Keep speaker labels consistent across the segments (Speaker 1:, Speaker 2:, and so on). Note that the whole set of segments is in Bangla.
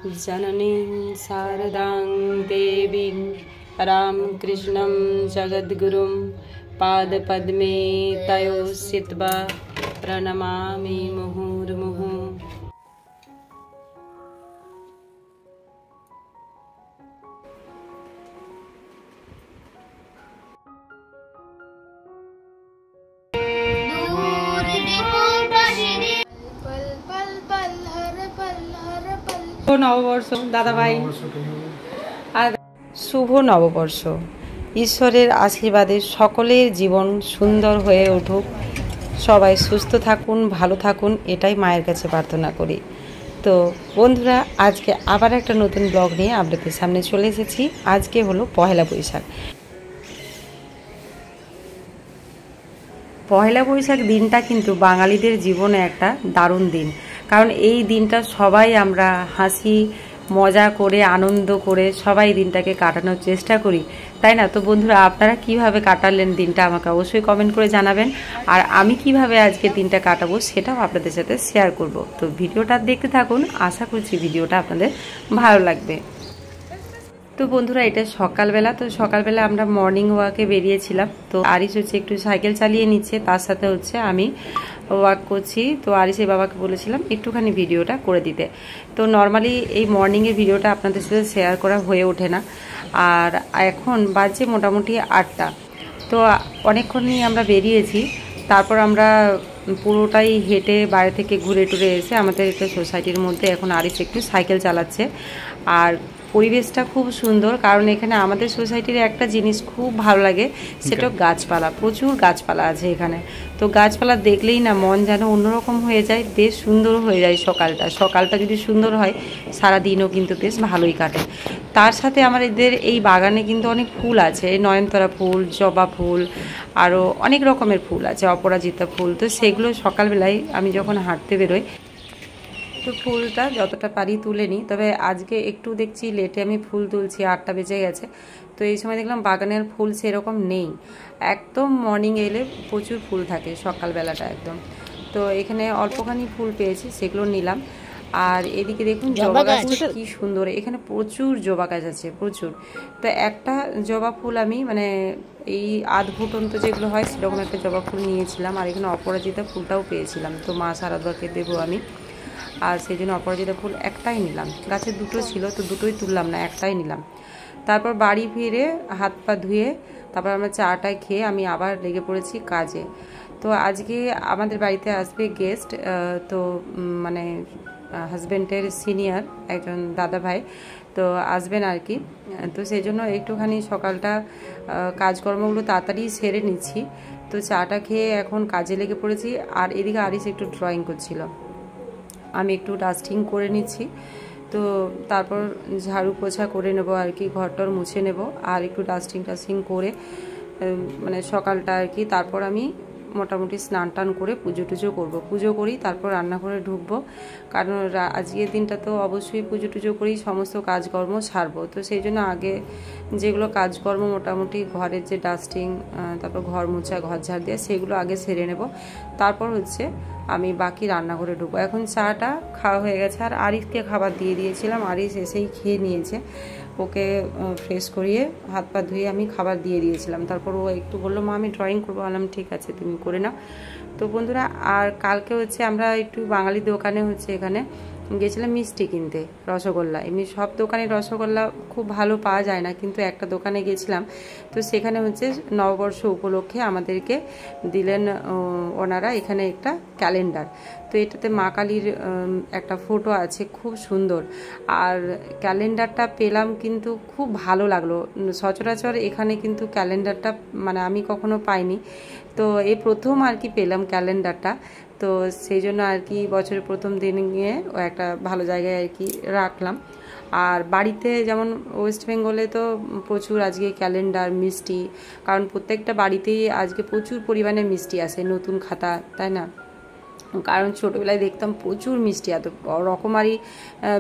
Speaker 1: जननीं शारदां देवीं रामकृष्णं जगद्गुरुं पादपद्मे तयो स्थित्वा प्रणमामि मुहुर्मुहुः। নববর্ষ দাদাভাই আর শুভ নববর্ষ। ঈশ্বরের আশীর্বাদে সকলের জীবন সুন্দর হয়ে উঠুক, সবাই সুস্থ থাকুন, ভালো থাকুন, এটাই মায়ের কাছে প্রার্থনা করি। তো বন্ধুরা, আজকে আবার একটা নতুন ব্লগ নিয়ে আপনাদের সামনে চলে এসেছি। আজকে হলো পহেলা বৈশাখ। পহেলা বৈশাখ দিনটা কিন্তু বাঙালিদের জীবনে একটা দারুণ দিন, কারণ এই দিনটা সবাই আমরা হাসি মজা করে আনন্দ করে সবাই দিনটাকে কাটানোর চেষ্টা করি, তাই না? তো বন্ধুরা, আপনারা কিভাবে কাটালেন দিনটা আমাকে অবশ্যই কমেন্ট করে জানাবেন, আর আমি কিভাবে আজকে দিনটা কাটাবো সেটাও আপনাদের সাথে শেয়ার করব। তো ভিডিওটা দেখতে থাকুন, আশা করছি ভিডিওটা আপনাদের ভালো লাগবে। তো বন্ধুরা, এটা সকালবেলা। তো সকালবেলা আমরা মর্নিং ওয়াকে বেরিয়েছিলাম। তো আরিস হচ্ছে একটু সাইকেল চালিয়ে নিচ্ছে, তার সাথে হচ্ছে আমি ওয়াক করছি। তো আরিসের বাবাকে বলেছিলাম একটুখানি ভিডিওটা করে দিতে। তো নর্মালি এই মর্নিংয়ের ভিডিওটা আপনাদের সাথে শেয়ার করা হয়ে ওঠে না। আর এখন বাজে মোটামুটি 8টা। তো অনেকক্ষণই আমরা বেরিয়েছি। তারপর আমরা পুরোটাই হেঁটে বাইরে থেকে ঘুরে টুরে এসে আমাদের একটা সোসাইটির মধ্যে এখন আরিস একটু সাইকেল চালাচ্ছে। আর পরিবেশটা খুব সুন্দর, কারণ এখানে আমাদের সোসাইটির একটা জিনিস খুব ভালো লাগে, সেটা গাছপালা। প্রচুর গাছপালা আছে এখানে। তো গাছপালা দেখলেই না মন যেন অন্যরকম হয়ে যায়, বেশ সুন্দর হয়ে যায়। সকালটা যদি সুন্দর হয়, সারাদিনও কিন্তু বেশ ভালোই কাটে। তার সাথে আমাদের এই বাগানে কিন্তু অনেক ফুল আছে, নয়নতারা ফুল, জবা ফুল, আরও অনেক রকমের ফুল আছে, অপরাজিতা ফুল। তো সেগুলো সকালবেলায় আমি যখন হাঁটতে বেরোই, তো ফুলটা যতটা পারি তুলে নিই। তবে আজকে একটু দেখছি লেটে আমি ফুল তুলছি, 8টা বেজে গেছে। তো এই সময় দেখলাম বাগানের ফুল সেরকম নেই। একদম মর্নিং এলে প্রচুর ফুল থাকে সকালবেলাটা একদম। তো এখানে অল্পখানি ফুল পেয়েছি, সেগুলো নিলাম। আর এদিকে দেখুন জবা গাছটা কি সুন্দর, এখানে প্রচুর জবা গাছ আছে, প্রচুর। তো একটা জবা ফুল আমি মানে এই আধ ফুটন্ত যেগুলো হয় সেরকম একটা জবা ফুল নিয়েছিলাম। আর এখানে অপরাজিতা ফুলটাও পেয়েছিলাম, তো মা শারদাকে দেবো আমি। আর সেই জন্য অপরাজিতা ফুল একটাই নিলাম। গাছে দুটো ছিল, তো দুটোই তুললাম না, একটাই নিলাম। তারপর বাড়ি ফিরে হাত পা ধুয়ে তারপর আমরা চাটা খেয়ে আমি আবার লেগে পড়েছি কাজে। তো আজকে আমাদের বাড়িতে আসবে গেস্ট, তো মানে হাজব্যান্ডের সিনিয়র একজন দাদা ভাই তো আসবেন আর কি। তো সেই জন্য একটুখানি সকালটা কাজকর্মগুলো তাড়াতাড়ি সেরে নিচ্ছি। তো চাটা খেয়ে এখন কাজে লেগে পড়েছি। আর এদিকে আরিস একটু ড্রয়িং করছিল, আমি একটু ডাস্টিং করে নিচ্ছি। তো তারপর ঝাড়ু পোছা করে নেবো আর কি, ঘরটর মুছে নেব আর একটু ডাস্টিং করে মানে সকালটা আর কি। তারপর আমি মোটামুটি স্নান টান করে পুজো টুজো করবো, পুজো করি তারপর রান্নাঘরে ঢুকবো। কারণ আজকের দিনটা তো অবশ্যই পুজো টুজো করেই সমস্ত কাজকর্ম সারবো। তো সেই জন্য আগে যেগুলো কাজকর্ম মোটামুটি ঘরের যে ডাস্টিং, তারপর ঘর মোছা, ঘর ঝাড় দেওয়া, সেগুলো আগে সেরে নেব। তারপর হচ্ছে আমি বাকি রান্নাঘরে ঢুকবো। এখন চাটা খাওয়া হয়ে গেছে, আর আরিসকে খাবার দিয়ে দিয়েছিলাম, আরিস এসেই খেয়ে নিয়েছে। ওকে ফ্রেশ করিয়ে হাত পা ধুয়ে আমি খাবার দিয়ে দিয়েছিলাম। তারপর ও একটু বললো মা আমি ড্রয়িং করবো, বললাম ঠিক আছে তুমি করে নাও। তো বন্ধুরা, আর কালকে হচ্ছে আমরা একটু বাঙালি দোকানে হচ্ছে এখানে গেছিলাম মিষ্টি কিনতে, রসগোল্লা। এমনি সব দোকানে রসগোল্লা খুব ভালো পাওয়া যায় না, কিন্তু একটা দোকানে গেছিলাম। তো সেখানে হচ্ছে নববর্ষ উপলক্ষে আমাদেরকে দিলেন ওনারা এখানে একটা ক্যালেন্ডার। তো এটাতে মা কালীর একটা ফটো আছে, খুব সুন্দর। আর ক্যালেন্ডারটা পেলাম কিন্তু খুব ভালো লাগলো। সচরাচর এখানে কিন্তু ক্যালেন্ডারটা মানে আমি কখনো পাইনি, তো এই প্রথম আর কি পেলাম ক্যালেন্ডারটা। তো সেই জন্য আর কি বছরের প্রথম দিন গিয়ে ও একটা ভালো জায়গায় আর কি রাখলাম। আর বাড়িতে যেমন ওয়েস্ট বেঙ্গলে তো প্রচুর আজকে ক্যালেন্ডার, মিষ্টি, কারণ প্রত্যেকটা বাড়িতেই আজকে প্রচুর পরিমাণে মিষ্টি আসে, নতুন খাতা, তাই না? কারণ ছোটোবেলায় দেখতাম প্রচুর মিষ্টি, এত রকমারি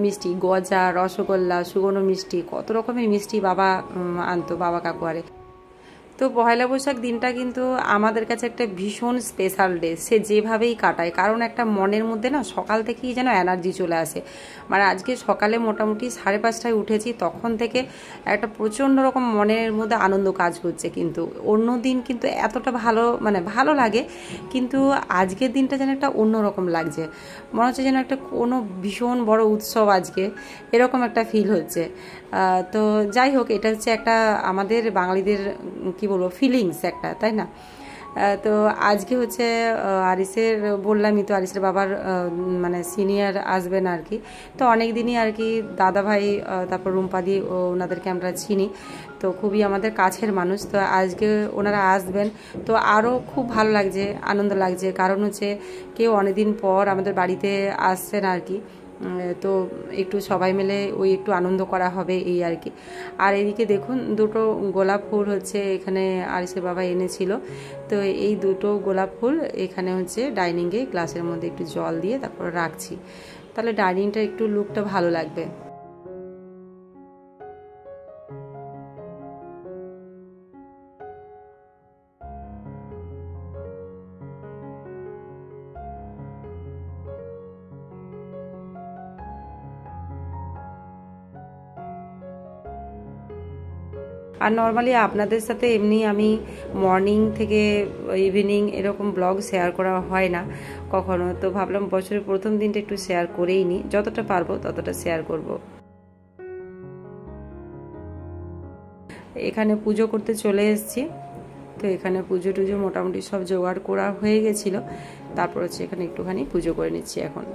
Speaker 1: মিষ্টি, গজা, রসগোল্লা, সুগন্ধ মিষ্টি, কত রকমের মিষ্টি বাবা আনতো, বাবা কাকু আরে। তো পয়লা বৈশাখ দিনটা কিন্তু আমাদের কাছে একটা ভীষণ স্পেশাল ডে, সে যেভাবেই কাটায়, কারণ একটা মনের মধ্যে না সকাল থেকেই যেন এনার্জি চলে আসে। মানে আজকে সকালে মোটামুটি 5:30টায় উঠেছি, তখন থেকে একটা প্রচণ্ড রকম মনের মধ্যে আনন্দ কাজ করছে। কিন্তু অন্য দিন কিন্তু এতটা ভালো লাগে, কিন্তু আজকের দিনটা যেন একটা অন্যরকম লাগছে, মনে হচ্ছে যেন একটা কোনো ভীষণ বড় উৎসব আজকে, এরকম একটা ফিল হচ্ছে। তো যাই হোক, এটা হচ্ছে একটা আমাদের বাঙালিদের কি বলবো ফিলিংস একটা, তাই না? তো আজকে হচ্ছে আরিসের, বললামই তো আরিসের বাবার মানে সিনিয়র আসবেন আর কি। তো অনেক দিনই আর কি দাদা ভাই, তারপর রুম্পাদি, ওনাদেরকে আমরা চিনি, তো খুবই আমাদের কাছের মানুষ। তো আজকে ওনারা আসবেন, তো আরও খুব ভালো লাগছে, আনন্দ লাগছে, কারণ হচ্ছে কেউ অনেকদিন পর আমাদের বাড়িতে আসছেন আর কি। তো একটু সবাই মিলে ওই একটু আনন্দ করা হবে এই আর কি। আর এদিকে দেখুন, দুটো গোলাপ ফুল হচ্ছে এখানে আরিসের বাবা এনেছিল, তো এই দুটো গোলাপ ফুল এখানে হচ্ছে ডাইনিংয়ে গ্লাসের মধ্যে একটু জল দিয়ে তারপর রাখছি, তাহলে ডাইনিংটা একটু লুকটা ভালো লাগবে। আর নর্মালি আপনাদের সাথে এমনি আমি মর্নিং থেকে ইভিনিং এরকম ব্লগ শেয়ার করা হয় না কখনো, তো ভাবলাম বছরের প্রথম দিনটা একটু শেয়ার করেই নিই, যতটা পারবো ততটা শেয়ার করব। এখানে পুজো করতে চলে এসেছি, তো এখানে পুজো টুজো মোটামুটি সব জোগাড় করা হয়ে গেছিলো, তারপর হচ্ছে এখানে একটুখানি পুজো করে নিচ্ছি এখন।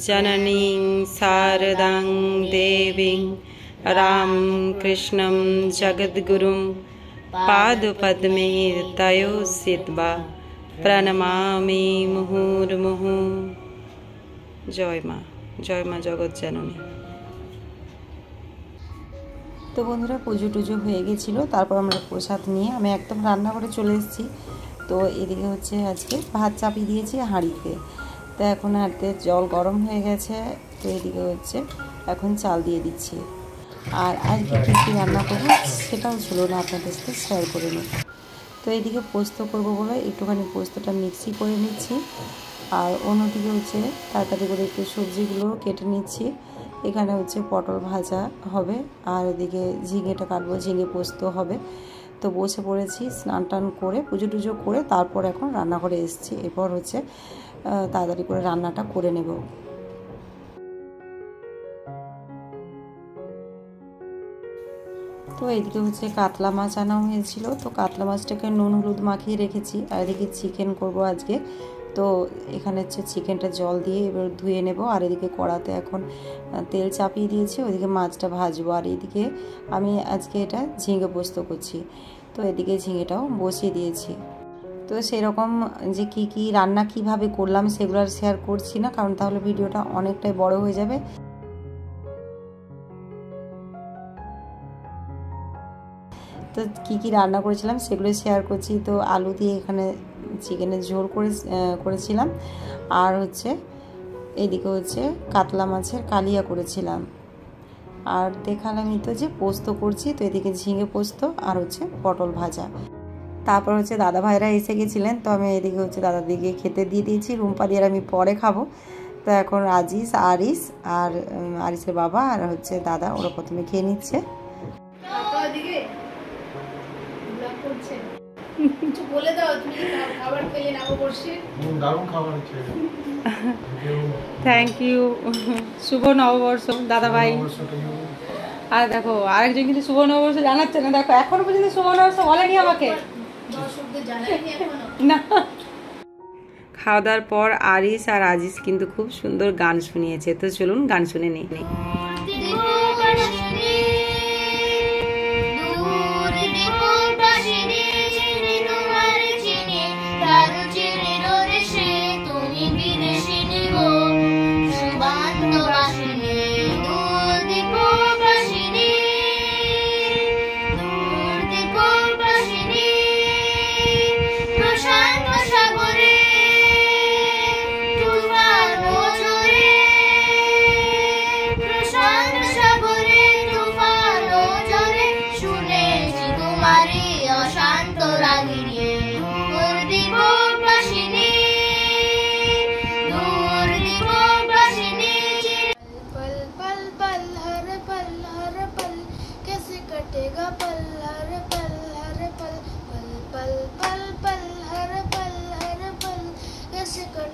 Speaker 1: जननीं शारदां देवीं रामकृष्णं जगद्गुरुं पादपद्मे तयो सिद्ध्वा प्रणमामि मुहुर्मुहुः। जय মা জগৎ জননী। তো বন্ধুরা, পুজো টুজো হয়ে গেছিলো, তারপর আমরা প্রসাদ নিয়ে আমি একদম রান্নাঘরে চলে এসেছি। তো এদিকে হচ্ছে আজকে ভাত চাপিয়ে দিয়েছি হাঁড়িতে, তো এখন হাঁড়িতে জল গরম হয়ে গেছে, তো এদিকে হচ্ছে এখন চাল দিয়ে দিচ্ছি। আর আজকে কী কী রান্না করবো সেটাও ছিল না, আপনাদের সাথে শেয়ার করে নিই। তো এদিকে পোস্ত করবো বলে একটুখানি পোস্তটা মিক্সি করে নিচ্ছি, আর অন্যদিকে হচ্ছে তাড়াতাড়ি করে একটু সবজিগুলো কেটে নিচ্ছি। এখানে হচ্ছে পটল ভাজা হবে, আর এদিকে ঝিঙেটা কাটবো, ঝিঙে পোস্ত হবে। তো বসে পড়েছি, স্নান টান করে পুজো টুজো করে তারপর এখন রান্নাঘরে এসেছি, এরপর হচ্ছে তাড়াতাড়ি করে রান্নাটা করে নেব। তো এইদিকে হচ্ছে কাতলা মাছ আনা হয়েছিল, তো কাতলা মাছটাকে নুন হলুদ মাখিয়ে রেখেছি। আর এদিকে চিকেন করব আজকে, তো এখানে হচ্ছে চিকেনটা জল দিয়ে এবার ধুয়ে নেব। আর এদিকে কড়াতে এখন তেল চাপিয়ে দিয়েছি, ওইদিকে মাছটা ভাজবো। আর এদিকে আমি আজকে এটা ঝিঙে পোস্ত করছি, তো এদিকে ঝিঙেটাও বসিয়ে দিয়েছি। তো সেরকম যে কি কি রান্না কিভাবে করলাম সেগুলো আর শেয়ার করছি না, কারণ তাহলে ভিডিওটা অনেকটাই বড় হয়ে যাবে। তো কি কি রান্না করেছিলাম সেগুলো শেয়ার করছি। তো আলু দিয়ে এখানে চিকেনের ঝোল করেছিলাম, আর হচ্ছে এদিকে হচ্ছে কাতলা মাছের কালিয়া করেছিলাম। আর দেখালামই তো যে পোস্ত করছি, তো এদিকে ঝিঙে পোস্ত আর হচ্ছে পটল ভাজা। তারপর হচ্ছে দাদা ভাইরা এসে গেছিলেন, তো আমি এদিকে হচ্ছে দাদার দিকে খেতে দিয়ে দিয়েছি, রুম্পা দিয়ে আমি পরে খাবো। তো এখন আরিস আর আরিসের বাবা আর হচ্ছে দাদা, ওরা প্রথমে খেয়ে নিচ্ছে। থ্যাংক ইউ, শুভ নববর্ষ দাদা ভাই। আর দেখো আরেকজন কিন্তু শুভ নববর্ষ জানাচ্ছে না, দেখো এখনো পর্যন্ত শুভ নববর্ষ বলেনি আমাকে না। খাওয়া দাওয়ার পর আরিস আর আজিজ কিন্তু খুব সুন্দর গান শুনিয়েছে, তো চলুন গান শুনে নিই।
Speaker 2: দেখো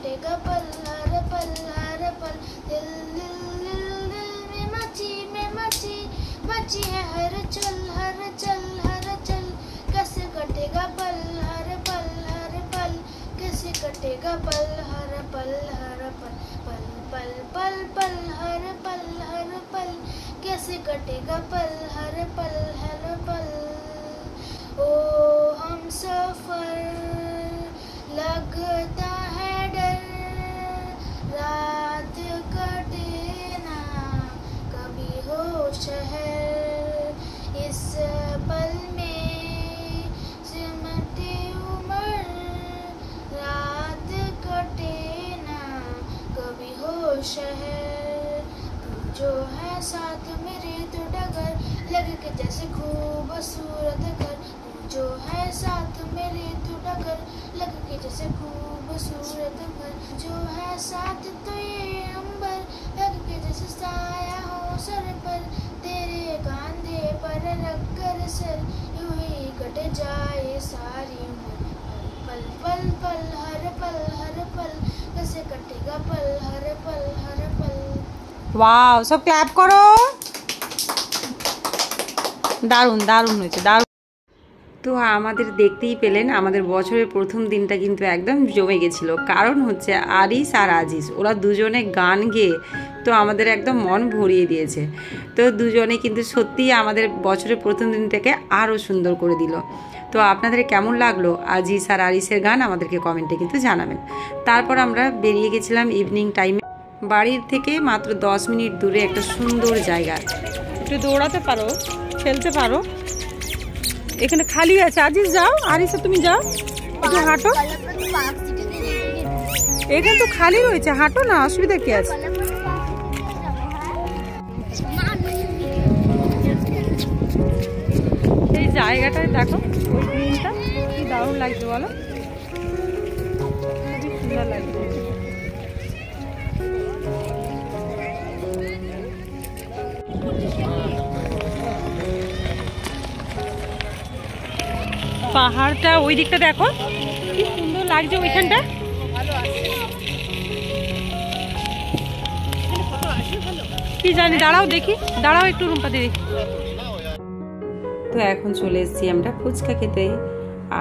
Speaker 2: कटेगा पल हर पल दिल दिल दिल दिल में मची मची है हर चल कैसे कटेगा पल हर पल कैसे कटेगा पल हर पल पल पल पल पल हर पल कैसे कटेगा पल हर पल ओ हम सफर लगता है डर रात कटे ना कभी हो शहर इस पल में सिमटे उम्र रात कटे ना कभी हो शहर तू जो है साथ मेरे तो डगर लगे के जैसे खूबसूरत घर तू जो है साथ मेरे तो डगर लगे के जैसे खूबसूरत घर जो है साथ तो ये अंबर लगे के जैसे साया हो सर पर तेरे कांधे पर रख कर सर यूं ही कट जाए सारी उम्र पल पल पल हर पल कैसे कटेगा पल हर पल
Speaker 1: वाओ सब क्लैप करो দারুণ দারুণ হয়েছে দারুণ তো আমাদের দেখতেই পেলেন আমাদের বছরের প্রথম দিনটা কিন্তু একদম জমে গেছিল কারণ হচ্ছে আরিস আর আজিজ ওরা দুজনে গান গেয়ে তো আমাদের একদম মন ভরিয়ে দিয়েছে তো দুজনে কিন্তু সত্যিই আমাদের বছরের প্রথম দিনটাকে আরও সুন্দর করে দিল তো আপনাদের কেমন লাগলো আজিজ আর আরিসের গান আমাদেরকে কমেন্টে কিন্তু জানাবেন তারপর আমরা বেরিয়ে গেছিলাম ইভিনিং টাইমে বাড়ির থেকে মাত্র 10 মিনিট দূরে একটা সুন্দর জায়গা একটু দৌড়াতে পারো খেলতে পারো এখানে খালি আছে আজিজ যাও আরিসা তুমি যাও একটু হাঁটো এখানে তো খালি রয়েছে হাঁটো না অসুবিধা কি আছে এই জায়গাটায় দেখো ওই গ্রিনটা কি দারুণ লাগছে বলো খুবই সুন্দর লাগছে পাহাড়টা ওই দিকটা দেখো কি সুন্দর লাগছে ওইখানটা কি জানি দাঁড়াও দেখি দাঁড়াও একটু রুম্পা দিদি তো এখন চলে এসেছি আমরা ফুচকা খেতে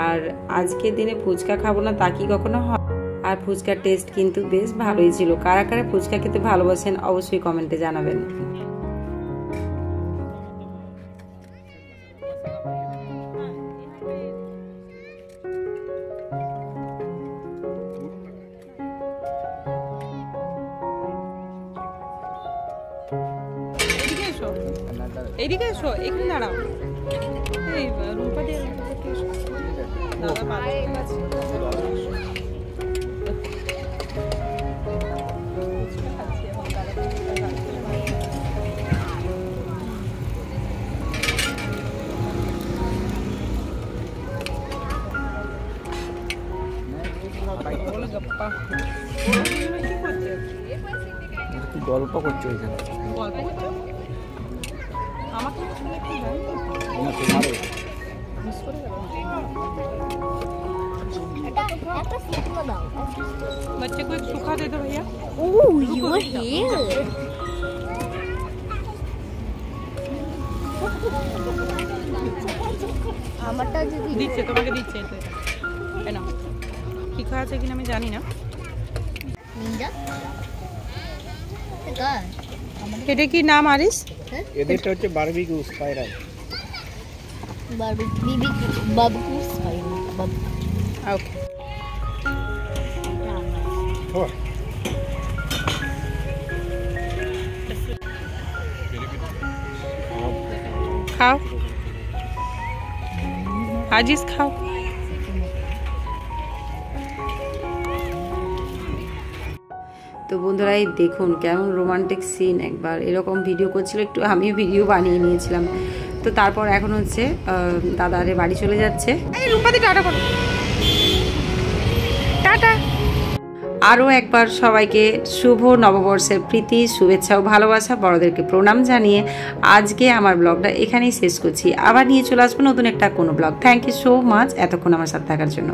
Speaker 1: আর আজকের দিনে ফুচকা খাবো না তা কি কখনো হয় আর ফুচকার টেস্ট কিন্তু বেশ ভালোই ছিল কারা কারা ফুচকা খেতে ভালোবাসেন অবশ্যই কমেন্টে জানাবেন এদিকে এসো এখানে দাঁড়াও এই রুম্পা দিয়ে দাদা
Speaker 3: গল্প করছো এখানে
Speaker 1: গল্প করছো আমাকে बच्चे को एक सूखा दे दो भैया দিচ্ছে তোমাকে দিচ্ছে কেন কি খাওয়া আছে কিনা আমি জানি না এটা কি নাম আরিস
Speaker 3: এদেরটা হচ্ছে বারবিকিউ স্পাইরাল
Speaker 2: বারবিকিউ স্পাইরাল
Speaker 1: ওকে খাও আজিজ খাও তো বন্ধুরা এই দেখুন কেমন রোমান্টিক সিন একবার এরকম ভিডিও করছিল একটু আমিও ভিডিও বানিয়ে নিয়েছিলাম তো তারপর এখন হচ্ছে দাদারে বাড়ি চলে যাচ্ছে এই রূপাদি টাটা করো টাটা আরও একবার সবাইকে শুভ নববর্ষের প্রীতি শুভেচ্ছা ও ভালোবাসা বড়দেরকে প্রণাম জানিয়ে আজকে আমার ব্লগটা এখানেই শেষ করছি আবার নিয়ে চলে আসবো নতুন একটা কোনো blog thank you so much এতক্ষণ আমার সাথে থাকার জন্য